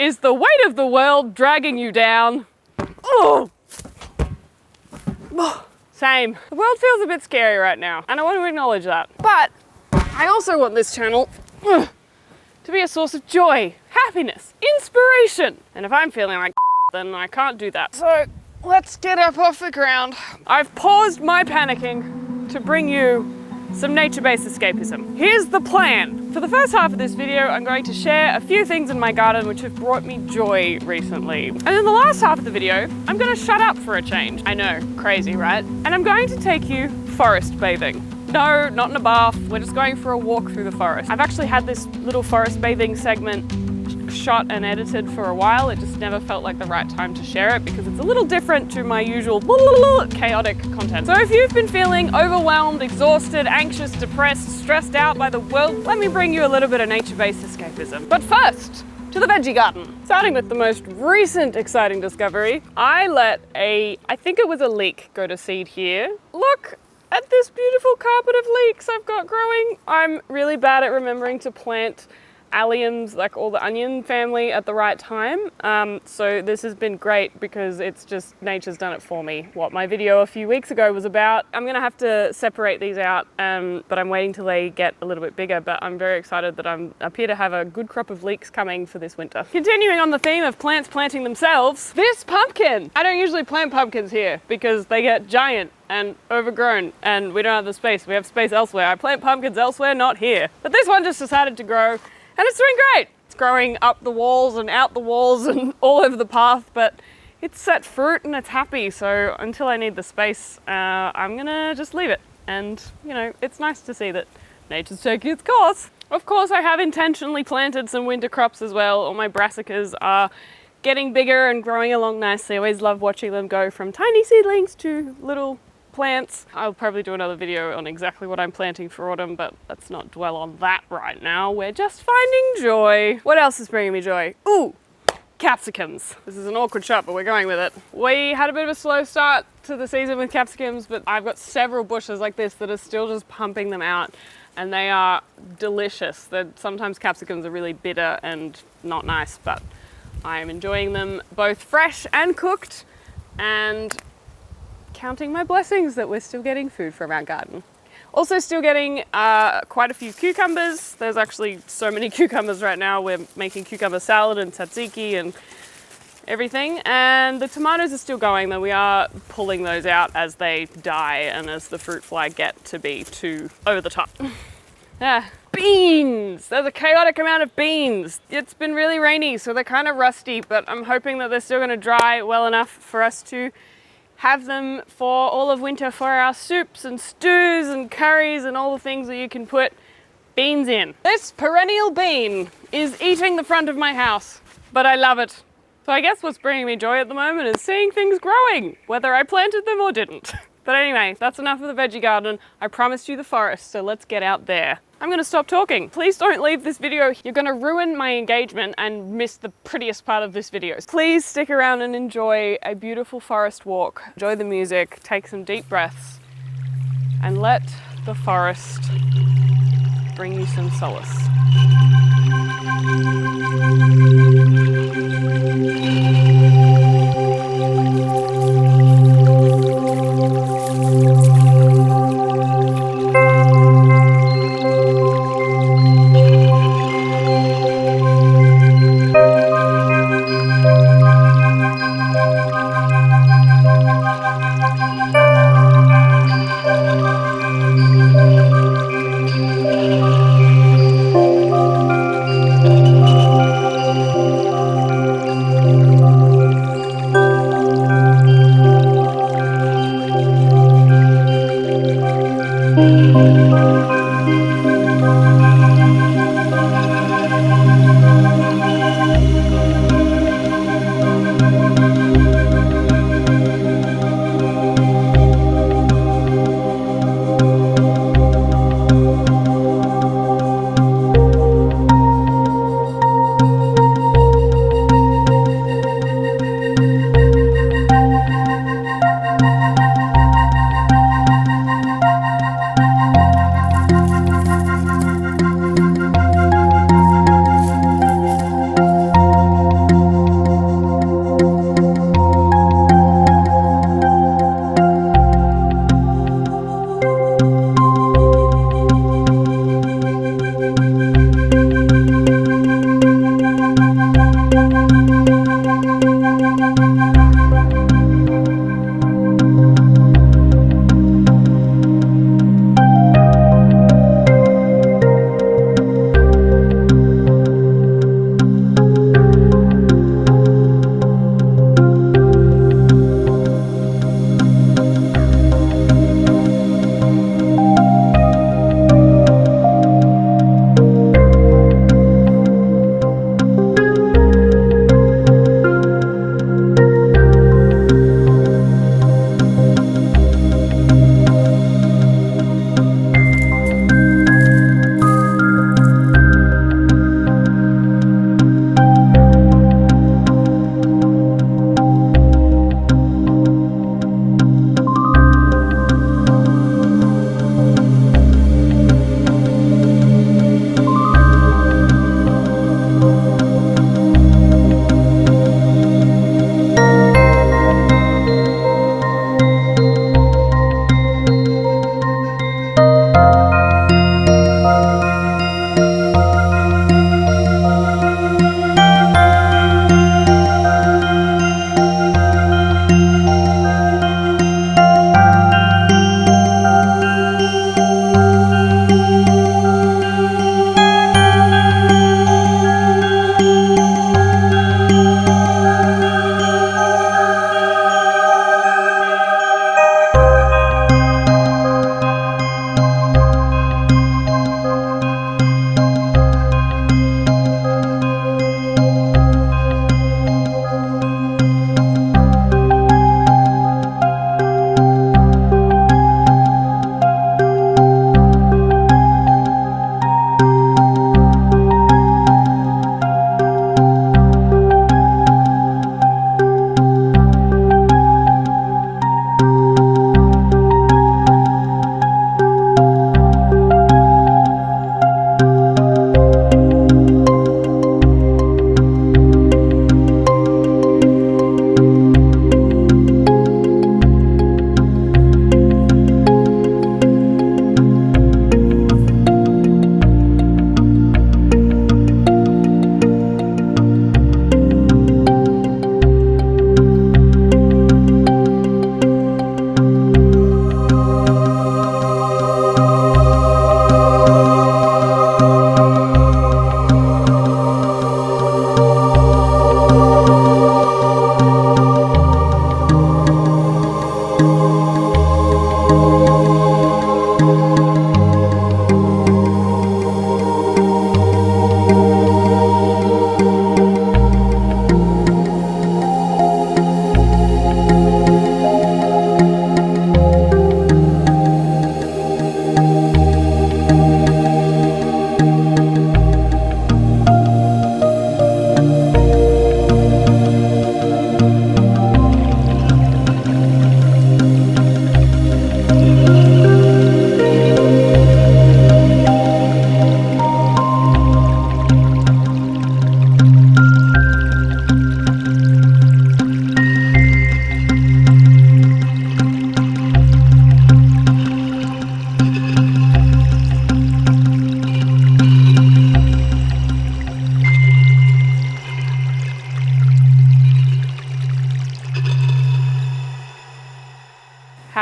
Is the weight of the world dragging you down? Oh! Same. The world feels a bit scary right now, and I want to acknowledge that. But I also want this channel to be a source of joy, happiness, inspiration. And if I'm feeling like then I can't do that. So let's get up off the ground. I've paused my panicking to bring you some nature-based escapism. Here's the plan. For the first half of this video, I'm going to share a few things in my garden which have brought me joy recently. And in the last half of the video, I'm going to shut up for a change. I know, crazy, right? And I'm going to take you forest bathing. No, not in a bath. We're just going for a walk through the forest. I've actually had this little forest bathing segment shot and edited for a while. It just never felt like the right time to share it because it's a little different to my usual chaotic content. So if you've been feeling overwhelmed, exhausted, anxious, depressed, stressed out by the world, let me bring you a little bit of nature-based escapism. But first, to the veggie garden. Starting with the most recent exciting discovery, I let I think it was a leek go to seed here. Look at this beautiful carpet of leeks I've got growing. I'm really bad at remembering to plant alliums, like all the onion family, at the right time. So this has been great because it's just nature's done it for me. What my video a few weeks ago was about. I'm gonna have to separate these out, but I'm waiting till they get a little bit bigger, but I'm very excited that I appear to have a good crop of leeks coming for this winter. Continuing on the theme of plants planting themselves, this pumpkin! I don't usually plant pumpkins here because they get giant and overgrown and we don't have the space. We have space elsewhere. I plant pumpkins elsewhere, not here. But this one just decided to grow. And it's doing great. It's growing up the walls and out the walls and all over the path, but it's set fruit and it's happy. So until I need the space, I'm gonna just leave it. And you know, it's nice to see that nature's taking its course. Of course, I have intentionally planted some winter crops as well. All my brassicas are getting bigger and growing along nicely. I always love watching them go from tiny seedlings to little plants. I'll probably do another video on exactly what I'm planting for autumn, but let's not dwell on that right now. We're just finding joy. What else is bringing me joy? Ooh, capsicums. This is an awkward shot, but we're going with it. We had a bit of a slow start to the season with capsicums, but I've got several bushes like this that are still just pumping them out, and they are delicious. Sometimes capsicums are really bitter and not nice, but I am enjoying them both fresh and cooked, and counting my blessings that we're still getting food from our garden. Also still getting quite a few cucumbers. There's actually so many cucumbers right now. We're making cucumber salad and tzatziki and everything. And the tomatoes are still going, though we are pulling those out as they die and as the fruit fly get to be too over the top. Beans! There's a chaotic amount of beans. It's been really rainy, so they're kind of rusty, but I'm hoping that they're still gonna dry well enough for us to have them for all of winter for our soups and stews and curries and all the things that you can put beans in. This perennial bean is eating the front of my house, but I love it. So I guess what's bringing me joy at the moment is seeing things growing, whether I planted them or didn't. But anyway, that's enough of the veggie garden. I promised you the forest, so let's get out there. I'm gonna stop talking. Please don't leave this video. You're gonna ruin my engagement and miss the prettiest part of this video. Please stick around and enjoy a beautiful forest walk. Enjoy the music, take some deep breaths, and let the forest bring you some solace.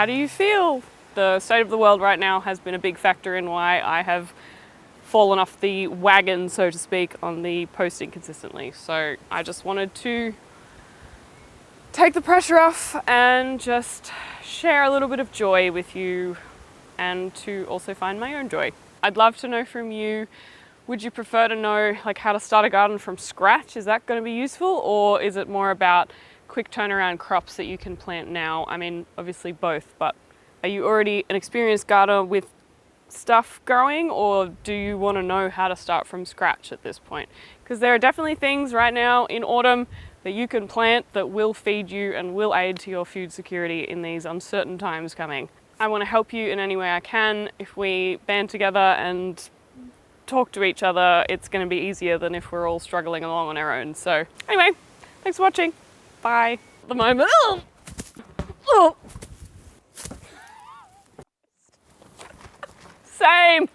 how do you feel? The state of the world right now has been a big factor in why I have fallen off the wagon, so to speak, on the posting consistently. So I just wanted to take the pressure off and just share a little bit of joy with you, and to also find my own joy. I'd love to know from you, would you prefer to know like how to start a garden from scratch? Is that going to be useful, or is it more about quick turnaround crops that you can plant now? I mean, obviously both, but are you already an experienced gardener with stuff growing, or do you want to know how to start from scratch at this point? Because there are definitely things right now in autumn that you can plant that will feed you and will aid to your food security in these uncertain times coming. I want to help you in any way I can. If we band together and talk to each other, it's going to be easier than if we're all struggling along on our own. So anyway, thanks for watching. Bye. At the moment, same.